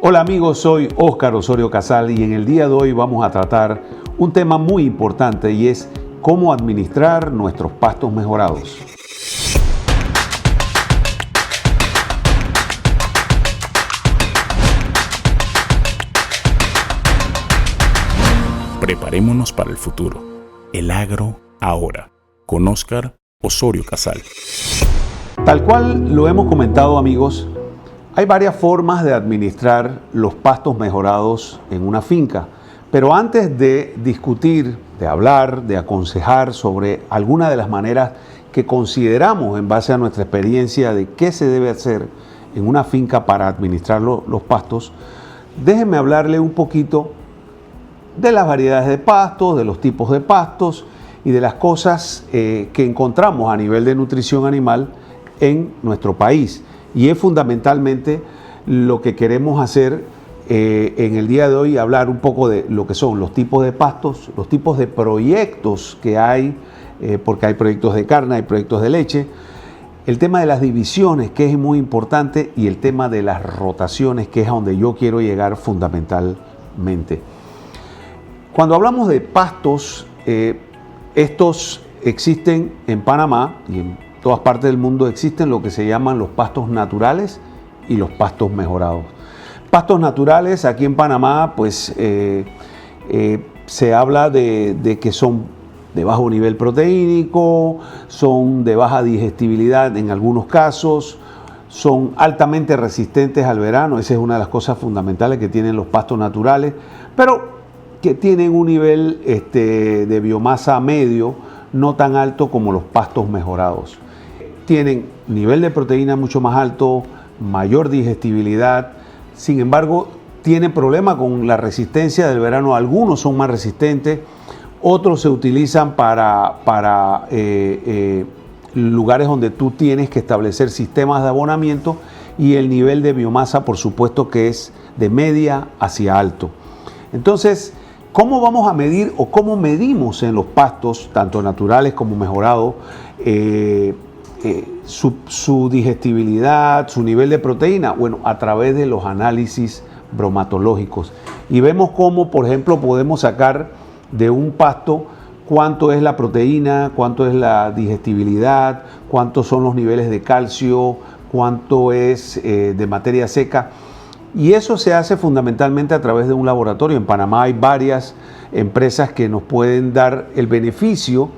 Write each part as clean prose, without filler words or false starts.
Hola amigos, soy Óscar Osorio Casal y en el día de hoy vamos a tratar un tema muy importante y es cómo administrar nuestros pastos mejorados. Preparémonos para el futuro. El agro ahora, con Óscar Osorio Casal. Tal cual lo hemos comentado, amigos, hay varias formas de administrar los pastos mejorados en una finca. Pero antes de discutir, de hablar, de aconsejar sobre alguna de las maneras que consideramos en base a nuestra experiencia de qué se debe hacer en una finca para administrar los pastos, déjenme hablarle un poquito de las variedades de pastos, de los tipos de pastos y de las cosas que encontramos a nivel de nutrición animal en nuestro país. Y es fundamentalmente lo que queremos hacer en el día de hoy, hablar un poco de lo que son los tipos de pastos, los tipos de proyectos que hay, porque hay proyectos de carne, hay proyectos de leche, el tema de las divisiones, que es muy importante, y el tema de las rotaciones, que es a donde yo quiero llegar fundamentalmente. Cuando hablamos de pastos, estos existen en Panamá y en todas partes del mundo. Existen lo que se llaman los pastos naturales y los pastos mejorados. Pastos naturales aquí en Panamá, pues se habla de que son de bajo nivel proteínico, son de baja digestibilidad en algunos casos, son altamente resistentes al verano. Esa es una de las cosas fundamentales que tienen los pastos naturales, pero que tienen un nivel de biomasa medio, no tan alto como los pastos mejorados. Tienen nivel de proteína mucho más alto, mayor digestibilidad, sin embargo, tienen problema con la resistencia del verano. Algunos son más resistentes, otros se utilizan para lugares donde tú tienes que establecer sistemas de abonamiento, y el nivel de biomasa, por supuesto, que es de media hacia alto. Entonces, ¿cómo vamos a medir o cómo medimos en los pastos, tanto naturales como mejorados, su digestibilidad, su nivel de proteína? Bueno, a través de los análisis bromatológicos. Y vemos cómo, por ejemplo, podemos sacar de un pasto cuánto es la proteína, cuánto es la digestibilidad, cuántos son los niveles de calcio, cuánto es de materia seca. Y eso se hace fundamentalmente a través de un laboratorio. En Panamá hay varias empresas que nos pueden dar el beneficio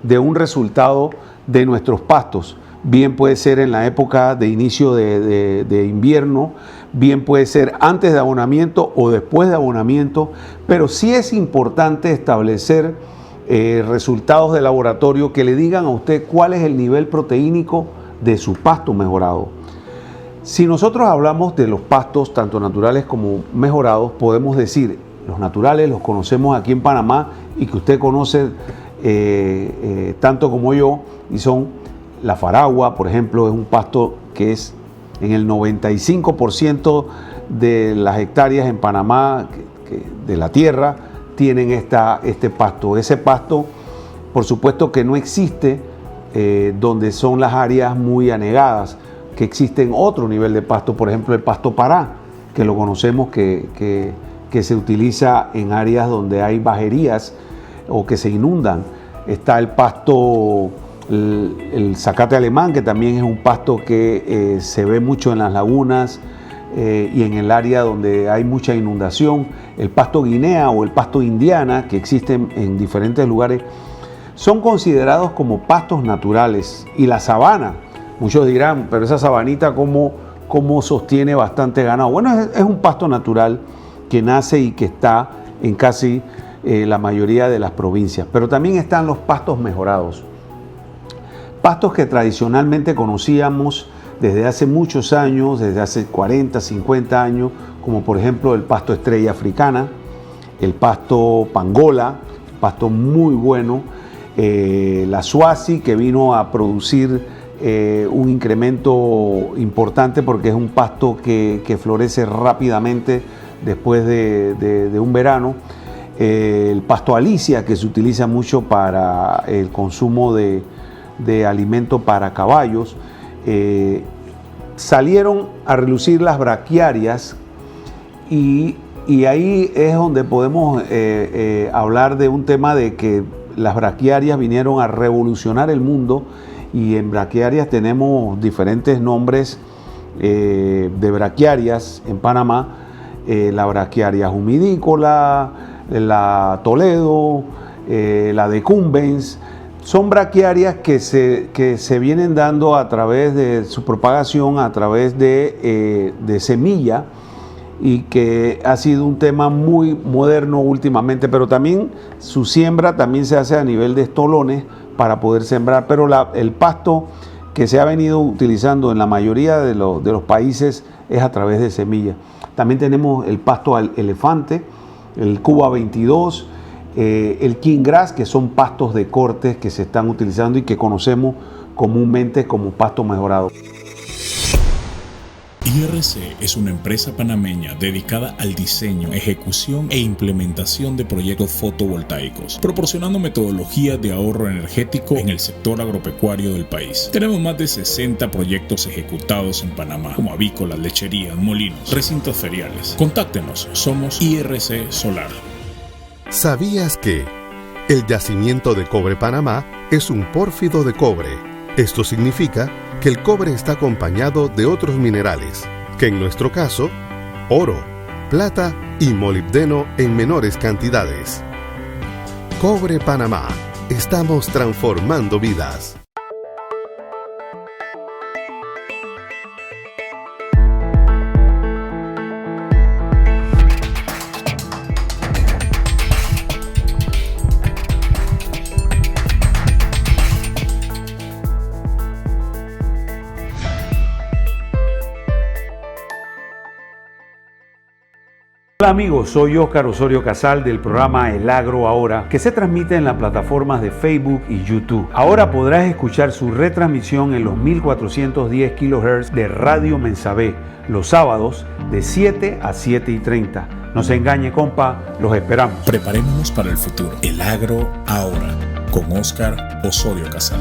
de un resultado de nuestros pastos. Bien puede ser en la época de inicio de invierno, bien puede ser antes de abonamiento o después de abonamiento, pero sí es importante establecer resultados de laboratorio que le digan a usted cuál es el nivel proteínico de su pasto mejorado. Si nosotros hablamos de los pastos, tanto naturales como mejorados, podemos decir, los naturales los conocemos aquí en Panamá y que usted conoce tanto como yo, y son la faragua, por ejemplo. Es un pasto que es en el 95% de las hectáreas en Panamá de la tierra tienen este pasto. Ese pasto, por supuesto que no existe donde son las áreas muy anegadas, que existen otro nivel de pasto, por ejemplo el pasto pará, que lo conocemos que se utiliza en áreas donde hay bajerías o que se inundan. Está el pasto, el zacate alemán, que también es un pasto que se ve mucho en las lagunas y en el área donde hay mucha inundación. El pasto guinea o el pasto indiana, que existen en diferentes lugares, son considerados como pastos naturales. Y la sabana, muchos dirán, pero esa sabanita, ¿cómo sostiene bastante ganado? Bueno, es un pasto natural que nace y que está en casi la mayoría de las provincias. Pero también están los pastos mejorados. Pastos que tradicionalmente conocíamos desde hace muchos años, desde hace 40, 50 años, como por ejemplo el pasto estrella africana, el pasto pangola, pasto muy bueno, la suazi, que vino a producir un incremento importante porque es un pasto que florece rápidamente después de un verano. El pasto alicia, que se utiliza mucho para el consumo de alimento para caballos. Salieron a relucir las braquiarias y ahí es donde podemos hablar de un tema de que las braquiarias vinieron a revolucionar el mundo, y en braquiarias tenemos diferentes nombres de braquiarias en Panamá, la braquiaria humidícola, la Toledo, la decumbens. Son braquiarias que se vienen dando a través de su propagación, a través de semilla, y que ha sido un tema muy moderno últimamente, pero también su siembra también se hace a nivel de estolones para poder sembrar, pero el pasto que se ha venido utilizando en la mayoría de los países es a través de semillas. También tenemos el pasto elefante, el Cuba 22, el King Grass, que son pastos de corte que se están utilizando y que conocemos comúnmente como pasto mejorado. IRC es una empresa panameña dedicada al diseño, ejecución e implementación de proyectos fotovoltaicos, proporcionando metodologías de ahorro energético en el sector agropecuario del país. Tenemos más de 60 proyectos ejecutados en Panamá, como avícolas, lecherías, molinos, recintos feriales. Contáctenos, somos IRC Solar. ¿Sabías que el yacimiento de cobre Panamá es un pórfido de cobre? Esto significa que el cobre está acompañado de otros minerales, que en nuestro caso, oro, plata y molibdeno en menores cantidades. Cobre Panamá. Estamos transformando vidas. Hola amigos, soy Óscar Osorio Casal del programa El Agro Ahora, que se transmite en las plataformas de Facebook y YouTube. Ahora podrás escuchar su retransmisión en los 1410 kHz de Radio Mensabé, los sábados de 7 a 7:30. No se engañe, compa, los esperamos. Preparémonos para el futuro. El Agro Ahora, con Óscar Osorio Casal.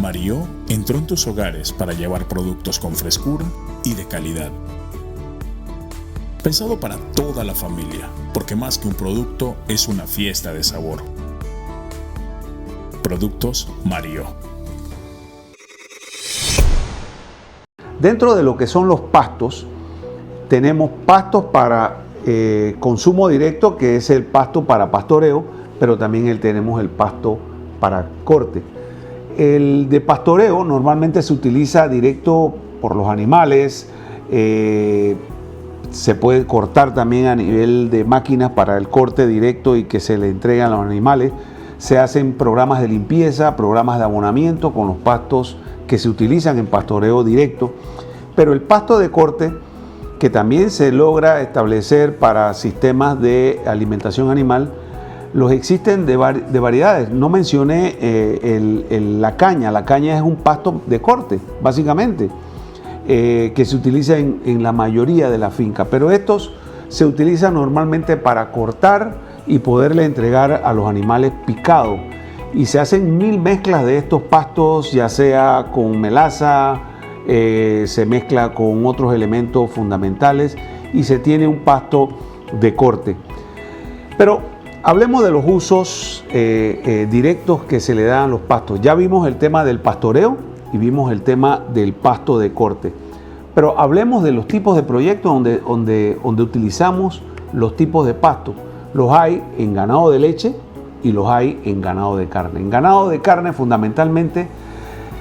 Mario entró en tus hogares para llevar productos con frescura y de calidad. Pensado para toda la familia, porque más que un producto es una fiesta de sabor. Productos Mario. Dentro de lo que son los pastos, tenemos pastos para consumo directo, que es el pasto para pastoreo, pero también tenemos el pasto para corte. El de pastoreo normalmente se utiliza directo por los animales, se puede cortar también a nivel de máquinas para el corte directo y que se le entregan a los animales. Se hacen programas de limpieza, programas de abonamiento con los pastos que se utilizan en pastoreo directo. Pero el pasto de corte, que también se logra establecer para sistemas de alimentación animal, los existen de variedades. No mencioné la caña. La caña es un pasto de corte, básicamente, que se utiliza en la mayoría de la finca, pero estos se utilizan normalmente para cortar y poderle entregar a los animales picados, y se hacen 1000 mezclas de estos pastos, ya sea con melaza, se mezcla con otros elementos fundamentales y se tiene un pasto de corte. Pero hablemos de los usos directos que se le dan a los pastos. Ya vimos el tema del pastoreo y vimos el tema del pasto de corte. Pero hablemos de los tipos de proyectos donde utilizamos los tipos de pasto. Los hay en ganado de leche y los hay en ganado de carne. En ganado de carne fundamentalmente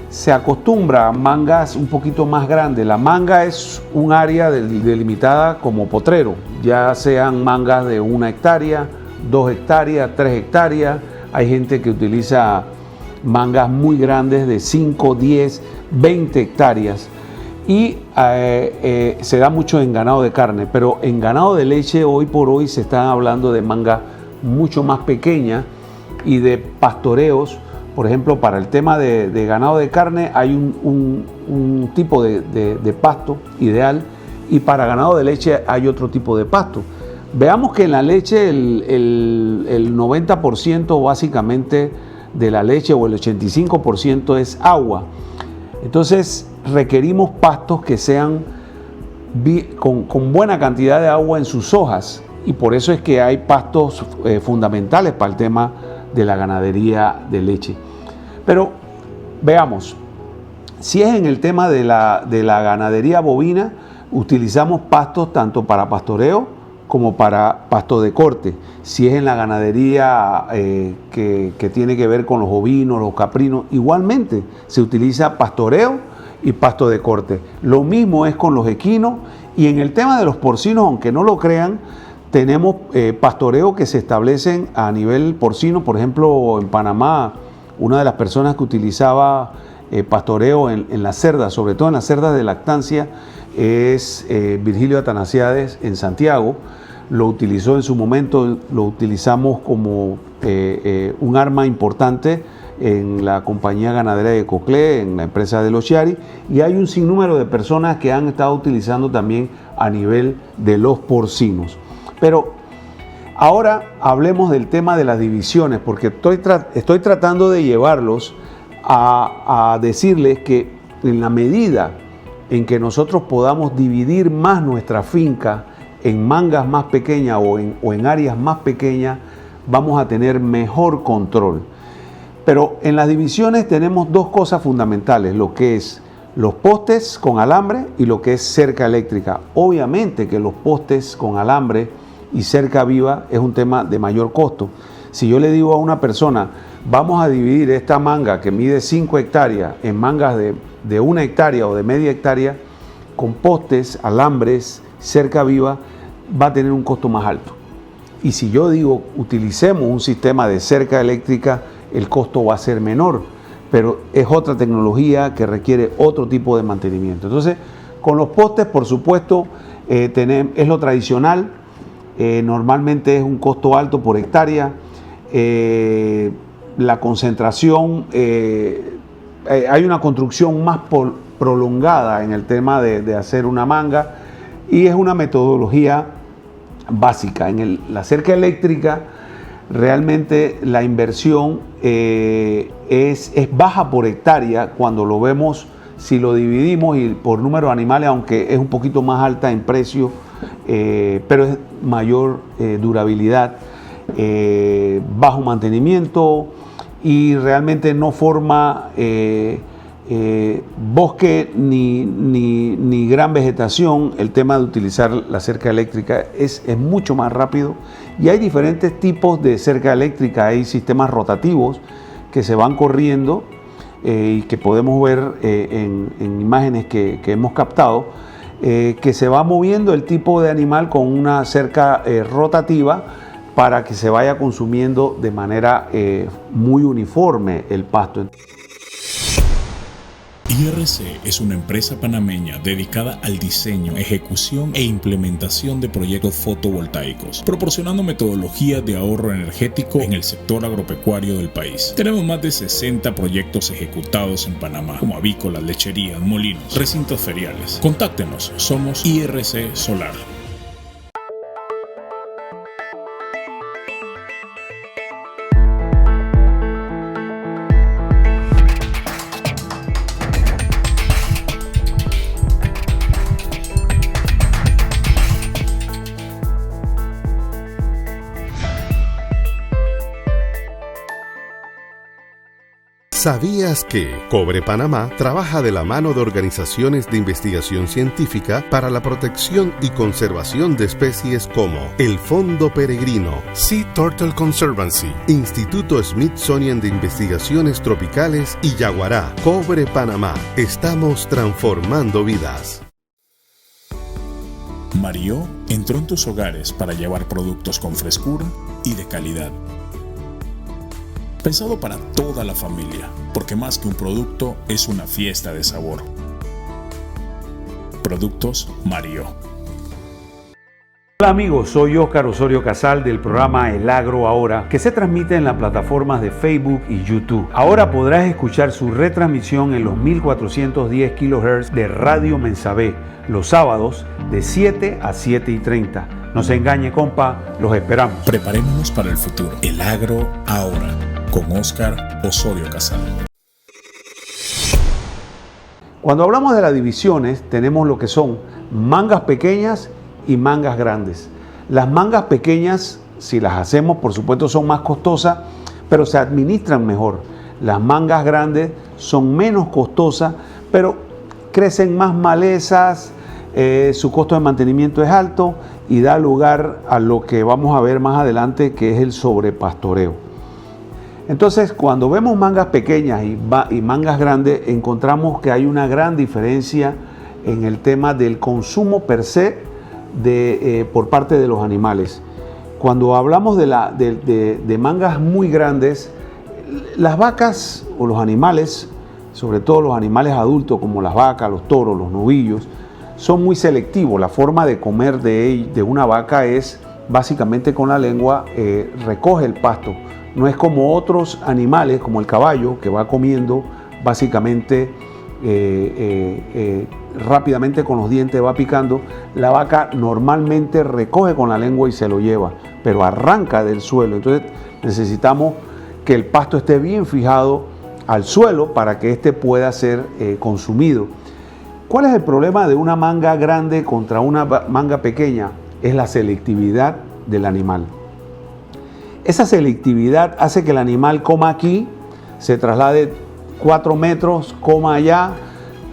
se acostumbra a mangas un poquito más grandes. La manga es un área delimitada como potrero, ya sean mangas de 1 hectárea, 2 hectáreas, 3 hectáreas. Hay gente que utiliza mangas muy grandes de 5, 10, 20 hectáreas. Y se da mucho en ganado de carne, pero en ganado de leche hoy por hoy se están hablando de mangas mucho más pequeñas y de pastoreos. Por ejemplo, para el tema de ganado de carne hay un tipo de pasto ideal, y para ganado de leche hay otro tipo de pasto. Veamos que en la leche el 90% básicamente de la leche, o el 85%, es agua. Entonces requerimos pastos que sean con buena cantidad de agua en sus hojas, y por eso es que hay pastos fundamentales para el tema de la ganadería de leche. Pero veamos, si es en el tema de la ganadería bovina, utilizamos pastos tanto para pastoreo como para pasto de corte. Si es en la ganadería que tiene que ver con los ovinos, los caprinos, igualmente se utiliza pastoreo y pasto de corte. Lo mismo es con los equinos, y en el tema de los porcinos, aunque no lo crean, tenemos pastoreo que se establecen a nivel porcino. Por ejemplo, en Panamá, una de las personas que utilizaba pastoreo en las cerdas, sobre todo en las cerdas de lactancia, es Virgilio Atanasiades en Santiago. Lo utilizó en su momento, lo utilizamos como un arma importante en la compañía ganadera de Coclé, en la empresa de los Chiari, y hay un sinnúmero de personas que han estado utilizando también a nivel de los porcinos. Pero ahora hablemos del tema de las divisiones, porque estoy tratando de llevarlos a decirles que en la medida en que nosotros podamos dividir más nuestra finca en mangas más pequeñas o en áreas más pequeñas, vamos a tener mejor control. Pero en las divisiones tenemos dos cosas fundamentales, lo que es los postes con alambre y lo que es cerca eléctrica. Obviamente que los postes con alambre y cerca viva es un tema de mayor costo. Si yo le digo a una persona, vamos a dividir esta manga que mide 5 hectáreas en mangas de 1 hectárea o de media hectárea, con postes, alambres, cerca viva, va a tener un costo más alto. Y si yo digo, utilicemos un sistema de cerca eléctrica, el costo va a ser menor, pero es otra tecnología que requiere otro tipo de mantenimiento. Entonces, con los postes, por supuesto, es lo tradicional. Normalmente es un costo alto por hectárea. La concentración, hay una construcción más prolongada en el tema de hacer una manga, y es una metodología básica. En la cerca eléctrica, realmente la inversión es baja por hectárea cuando lo vemos, si lo dividimos y por número de animales, aunque es un poquito más alta en precio, pero es mayor durabilidad, bajo mantenimiento, y realmente no forma bosque ni gran vegetación. El tema de utilizar la cerca eléctrica es mucho más rápido, y hay diferentes tipos de cerca eléctrica. Hay sistemas rotativos que se van corriendo y que podemos ver en imágenes que hemos captado, que se va moviendo el tipo de animal con una cerca rotativa para que se vaya consumiendo de manera muy uniforme el pasto. IRC es una empresa panameña dedicada al diseño, ejecución e implementación de proyectos fotovoltaicos, proporcionando metodologías de ahorro energético en el sector agropecuario del país. Tenemos más de 60 proyectos ejecutados en Panamá, como avícolas, lecherías, molinos, recintos feriales. Contáctenos, somos IRC Solar. ¿Sabías que Cobre Panamá trabaja de la mano de organizaciones de investigación científica para la protección y conservación de especies como el Fondo Peregrino, Sea Turtle Conservancy, Instituto Smithsonian de Investigaciones Tropicales y Yaguará? Cobre Panamá, estamos transformando vidas. Mario entró en tus hogares para llevar productos con frescura y de calidad. Pensado para toda la familia, porque más que un producto es una fiesta de sabor. Productos Mario. Hola amigos, soy Óscar Osorio Casal del programa El Agro Ahora, que se transmite en las plataformas de Facebook y YouTube. Ahora podrás escuchar su retransmisión en los 1410 kHz de Radio Mensabé, los sábados de 7 a 7:30. No se engañe, compa, los esperamos. Preparémonos para el futuro. El Agro Ahora, con Óscar Osorio Casal. Cuando hablamos de las divisiones, tenemos lo que son mangas pequeñas y mangas grandes. Las mangas pequeñas, si las hacemos, por supuesto, son más costosas, pero se administran mejor. Las mangas grandes son menos costosas, pero crecen más malezas, su costo de mantenimiento es alto y da lugar a lo que vamos a ver más adelante, que es el sobrepastoreo. Entonces, cuando vemos mangas pequeñas y mangas grandes, encontramos que hay una gran diferencia en el tema del consumo per se por parte de los animales. Cuando hablamos de mangas muy grandes, las vacas o los animales, sobre todo los animales adultos como las vacas, los toros, los novillos, son muy selectivos. La forma de comer de una vaca es básicamente con la lengua, recoge el pasto. No es como otros animales, como el caballo, que va comiendo básicamente rápidamente con los dientes, va picando. La vaca normalmente recoge con la lengua y se lo lleva, pero arranca del suelo. Entonces necesitamos que el pasto esté bien fijado al suelo para que éste pueda ser consumido. ¿Cuál es el problema de una manga grande contra una manga pequeña? Es la selectividad del animal. Esa selectividad hace que el animal coma aquí, se traslade 4 metros, coma allá,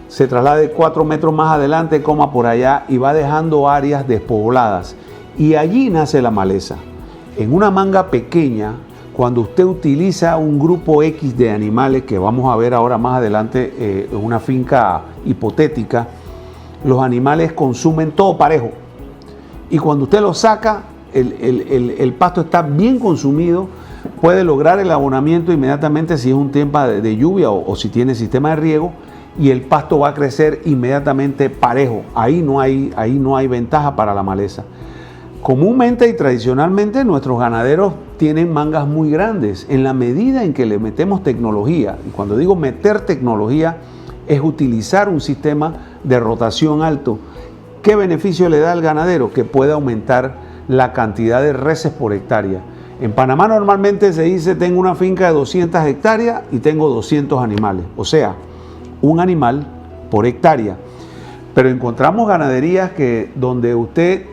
se traslade 4 metros más adelante, coma por allá y va dejando áreas despobladas. Y allí nace la maleza. En una manga pequeña, cuando usted utiliza un grupo X de animales, que vamos a ver ahora más adelante en una finca hipotética, los animales consumen todo parejo. Y cuando usted lo saca, el pasto está bien consumido, puede lograr el abonamiento inmediatamente si es un tiempo de lluvia o si tiene sistema de riego, y el pasto va a crecer inmediatamente parejo. Ahí no hay ventaja para la maleza. Comúnmente y tradicionalmente nuestros ganaderos tienen mangas muy grandes en la medida en que le metemos tecnología. Y cuando digo meter tecnología es utilizar un sistema de rotación alto. ¿Qué beneficio le da al ganadero? Que puede aumentar la cantidad de reses por hectárea. En Panamá normalmente se dice: tengo una finca de 200 hectáreas y tengo 200 animales, o sea, un animal por hectárea. Pero encontramos ganaderías donde usted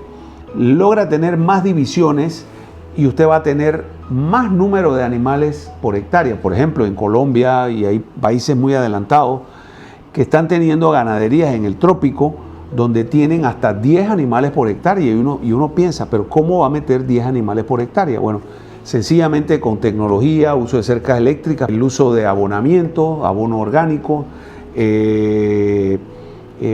logra tener más divisiones y usted va a tener más número de animales por hectárea. Por ejemplo, en Colombia, y hay países muy adelantados que están teniendo ganaderías en el trópico donde tienen hasta 10 animales por hectárea, y uno piensa, pero ¿cómo va a meter 10 animales por hectárea? Bueno, sencillamente con tecnología, uso de cercas eléctricas, el uso de abonamiento, abono orgánico,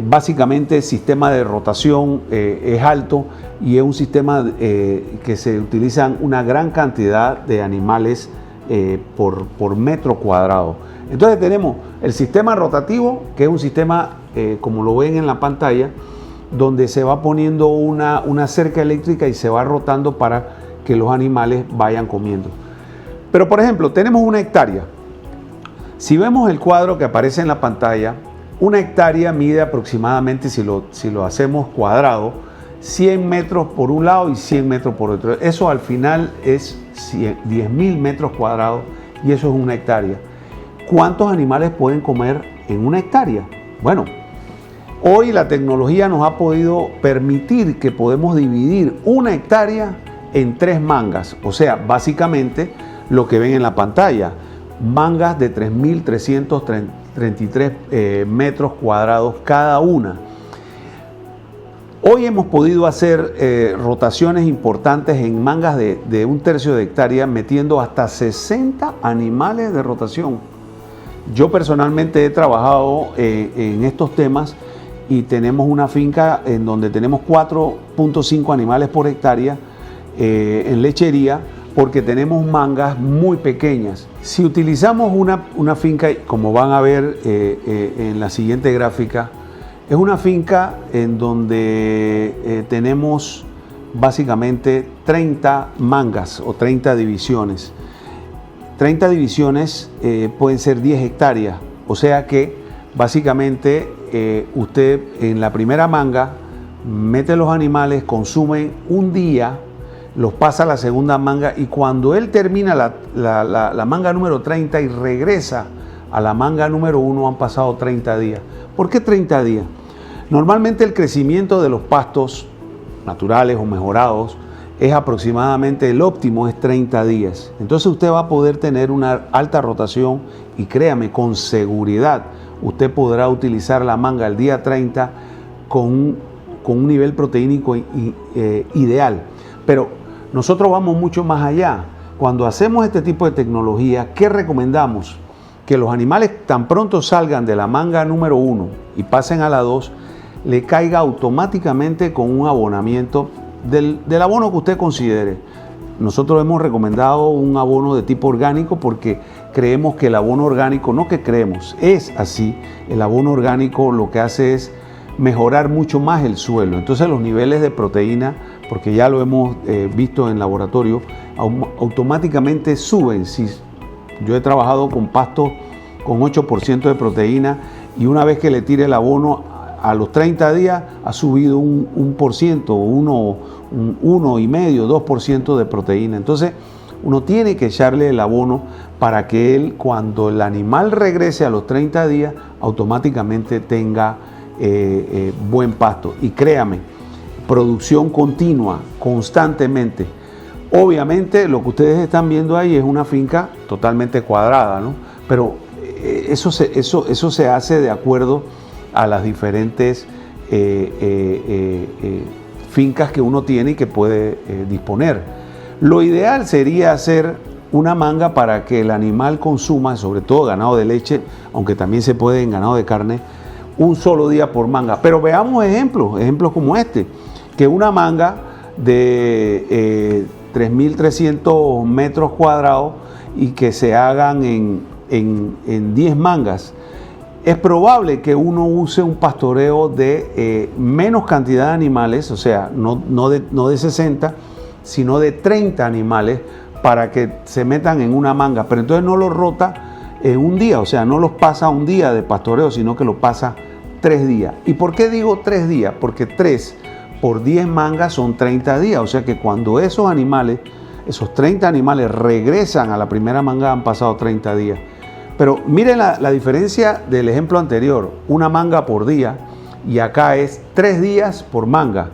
básicamente el sistema de rotación es alto y es un sistema que se utilizan una gran cantidad de animales por metro cuadrado. Entonces tenemos el sistema rotativo, que es un sistema, como lo ven en la pantalla, donde se va poniendo una cerca eléctrica y se va rotando para que los animales vayan comiendo. Pero por ejemplo, tenemos una hectárea. Si vemos el cuadro que aparece en la pantalla, una hectárea mide aproximadamente, si lo hacemos cuadrado, 100 metros por un lado y 100 metros por otro. Eso al final es 10.000 metros cuadrados y eso es una hectárea. ¿Cuántos animales pueden comer en una hectárea? Bueno, hoy la tecnología nos ha podido permitir que podemos dividir una hectárea en 3 mangas. O sea, básicamente lo que ven en la pantalla, mangas de 3.333 metros cuadrados cada una. Hoy hemos podido hacer rotaciones importantes en mangas de 1/3 de hectárea, metiendo hasta 60 animales de rotación. Yo personalmente he trabajado en estos temas y tenemos una finca en donde tenemos 4.5 animales por hectárea en lechería, porque tenemos mangas muy pequeñas. Si utilizamos una finca, como van a ver en la siguiente gráfica, es una finca en donde tenemos básicamente 30 mangas o 30 divisiones. 30 divisiones pueden ser 10 hectáreas, o sea que básicamente usted en la primera manga mete los animales, consume un día, los pasa a la segunda manga y cuando él termina la manga número 30 y regresa a la manga número 1 han pasado 30 días. ¿Por qué 30 días? Normalmente el crecimiento de los pastos naturales o mejorados es aproximadamente, el óptimo es 30 días. Entonces usted va a poder tener una alta rotación y créame, con seguridad, usted podrá utilizar la manga el día 30 con un nivel proteínico ideal. Pero nosotros vamos mucho más allá. Cuando hacemos este tipo de tecnología, ¿qué recomendamos? Que los animales tan pronto salgan de la manga número 1 y pasen a la 2, le caiga automáticamente con un abonamiento del abono que usted considere. Nosotros hemos recomendado un abono de tipo orgánico porque creemos que el abono orgánico, no que creemos, es así, el abono orgánico lo que hace es mejorar mucho más el suelo. Entonces los niveles de proteína, porque ya lo hemos visto en laboratorio, automáticamente suben. Si yo he trabajado con pastos con 8% de proteína y una vez que le tire el abono a los 30 días ha subido un 1%, 1,5%, 2% de proteína. Entonces uno tiene que echarle el abono para que él, cuando el animal regrese a los 30 días, automáticamente tenga buen pasto. Y créame, producción continua, constantemente. Obviamente lo que ustedes están viendo ahí es una finca totalmente cuadrada, ¿no? Pero eso se hace de acuerdo a las diferentes fincas que uno tiene y que puede disponer. Lo ideal sería hacer una manga para que el animal consuma, sobre todo ganado de leche, aunque también se puede en ganado de carne, un solo día por manga. Pero veamos ejemplos como este, que una manga de 3.300 metros cuadrados y que se hagan en 10 mangas. Es probable que uno use un pastoreo de menos cantidad de animales, o sea, no de 60, sino de 30 animales para que se metan en una manga. Pero entonces no los rota en un día, o sea, no los pasa un día de pastoreo, sino que los pasa 3 días. ¿Y por qué digo 3 días? Porque 3 por 10 mangas son 30 días, o sea que cuando esos 30 animales regresan a la primera manga han pasado 30 días. Pero miren la diferencia del ejemplo anterior, una manga por día y acá es 3 días por manga.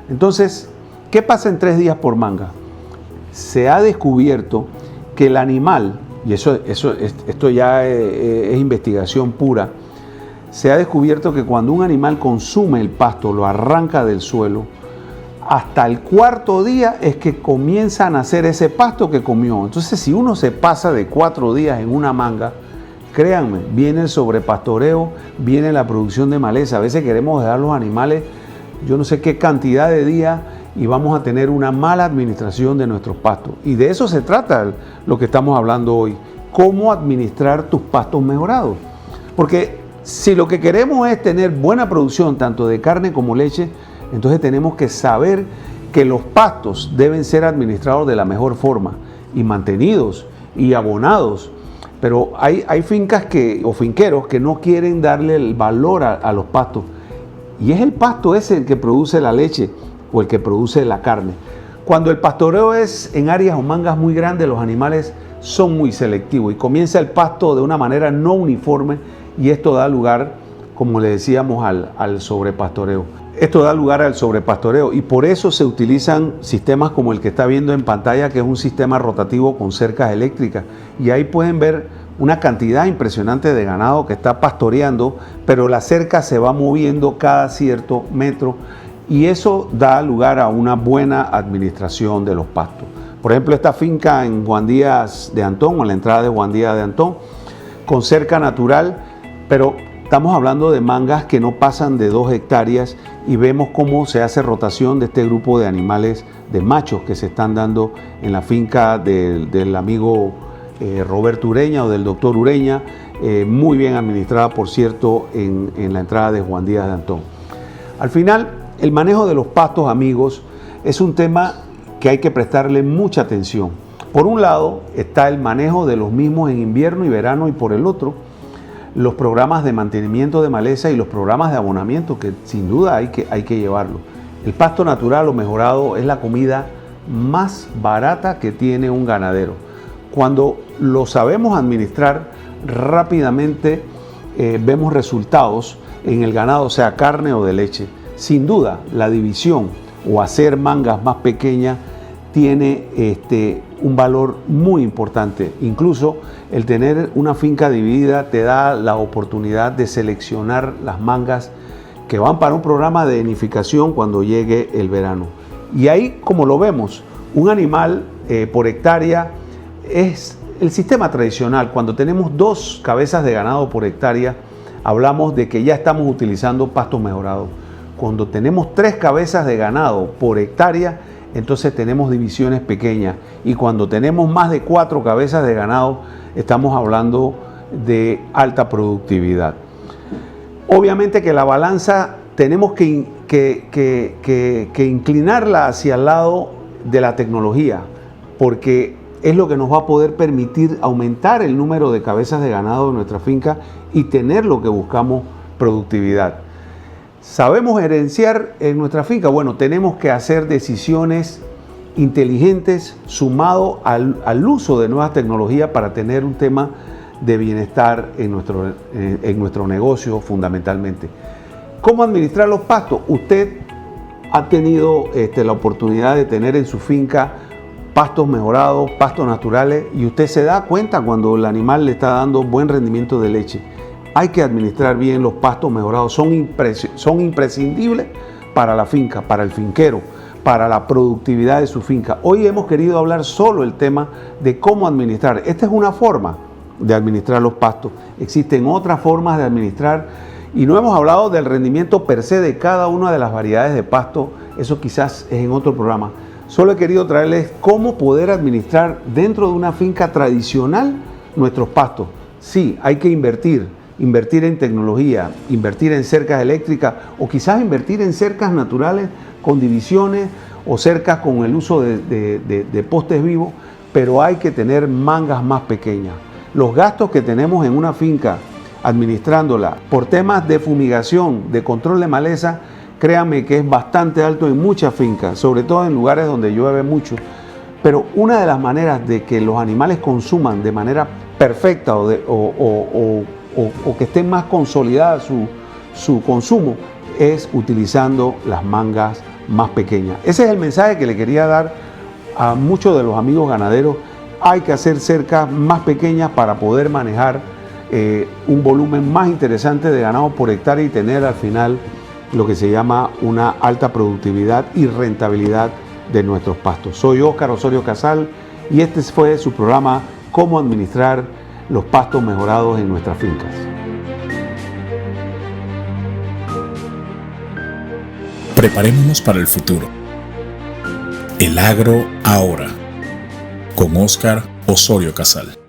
Entonces, ¿qué pasa en 3 días por manga? Se ha descubierto que el animal, y esto ya es investigación pura, se ha descubierto que cuando un animal consume el pasto, lo arranca del suelo, hasta el 4.º día es que comienza a nacer ese pasto que comió. Entonces, si uno se pasa de 4 días en una manga, créanme, viene el sobrepastoreo, viene la producción de maleza. A veces queremos dejar los animales, yo no sé qué cantidad de días, y vamos a tener una mala administración de nuestros pastos. Y de eso se trata lo que estamos hablando hoy. Cómo administrar tus pastos mejorados. Porque si lo que queremos es tener buena producción, tanto de carne como leche, entonces tenemos que saber que los pastos deben ser administrados de la mejor forma y mantenidos y abonados. Pero hay fincas o finqueros que no quieren darle el valor a los pastos. Y es el pasto ese el que produce la leche o el que produce la carne. Cuando el pastoreo es en áreas o mangas muy grandes, los animales son muy selectivos y comienza el pasto de una manera no uniforme y esto da lugar, como le decíamos, al sobrepastoreo. Esto da lugar al sobrepastoreo y por eso se utilizan sistemas como el que está viendo en pantalla, que es un sistema rotativo con cercas eléctricas. Y ahí pueden ver una cantidad impresionante de ganado que está pastoreando, pero la cerca se va moviendo cada cierto metro y eso da lugar a una buena administración de los pastos. Por ejemplo, esta finca en Juan Díaz de Antón, o en la entrada de Juan Díaz de Antón, con cerca natural, pero estamos hablando de mangas que no pasan de 2 hectáreas y vemos cómo se hace rotación de este grupo de animales, de machos que se están dando en la finca del amigo Roberto Ureña o del doctor Ureña, muy bien administrada, por cierto, en la entrada de Juan Díaz de Antón. Al final, el manejo de los pastos, amigos, es un tema que hay que prestarle mucha atención. Por un lado está el manejo de los mismos en invierno y verano y por el otro, los programas de mantenimiento de maleza y los programas de abonamiento que sin duda hay que llevarlo. El pasto natural o mejorado es la comida más barata que tiene un ganadero. Cuando lo sabemos administrar rápidamente vemos resultados en el ganado, sea carne o de leche. Sin duda, la división o hacer mangas más pequeñas tiene un valor muy importante. Incluso el tener una finca dividida te da la oportunidad de seleccionar las mangas que van para un programa de enificación cuando llegue el verano. Y ahí, como lo vemos, un animal por hectárea es el sistema tradicional. Cuando tenemos 2 cabezas de ganado por hectárea, hablamos de que ya estamos utilizando pastos mejorados. Cuando tenemos 3 cabezas de ganado por hectárea, entonces tenemos divisiones pequeñas. Y cuando tenemos más de 4 cabezas de ganado, estamos hablando de alta productividad. Obviamente que la balanza tenemos que inclinarla hacia el lado de la tecnología, porque es lo que nos va a poder permitir aumentar el número de cabezas de ganado de nuestra finca y tener lo que buscamos, productividad. ¿Sabemos gerenciar en nuestra finca? Bueno, tenemos que hacer decisiones inteligentes sumado al uso de nuevas tecnologías para tener un tema de bienestar en nuestro negocio fundamentalmente. ¿Cómo administrar los pastos? Usted ha tenido la oportunidad de tener en su finca pastos mejorados, pastos naturales, y usted se da cuenta cuando el animal le está dando buen rendimiento de leche. Hay que administrar bien los pastos mejorados, son imprescindibles para la finca, para el finquero, para la productividad de su finca. Hoy hemos querido hablar solo el tema de cómo administrar. Esta es una forma de administrar los pastos. Existen otras formas de administrar y no hemos hablado del rendimiento per se de cada una de las variedades de pasto. Eso quizás es en otro programa. Solo he querido traerles cómo poder administrar dentro de una finca tradicional nuestros pastos. Sí, hay que invertir en tecnología, invertir en cercas eléctricas o quizás invertir en cercas naturales con divisiones o cercas con el uso de postes vivos, pero hay que tener mangas más pequeñas. Los gastos que tenemos en una finca administrándola por temas de fumigación, de control de maleza, créanme que es bastante alto en muchas fincas, sobre todo en lugares donde llueve mucho. Pero una de las maneras de que los animales consuman de manera perfecta o que esté más consolidada su consumo es utilizando las mangas más pequeñas. Ese es el mensaje que le quería dar a muchos de los amigos ganaderos. Hay que hacer cercas más pequeñas para poder manejar un volumen más interesante de ganado por hectárea y tener al final lo que se llama una alta productividad y rentabilidad de nuestros pastos. Soy Óscar Osorio Casal y este fue su programa Cómo administrar los pastos mejorados en nuestras fincas. Preparémonos para el futuro. El agro ahora, con Óscar Osorio Casal.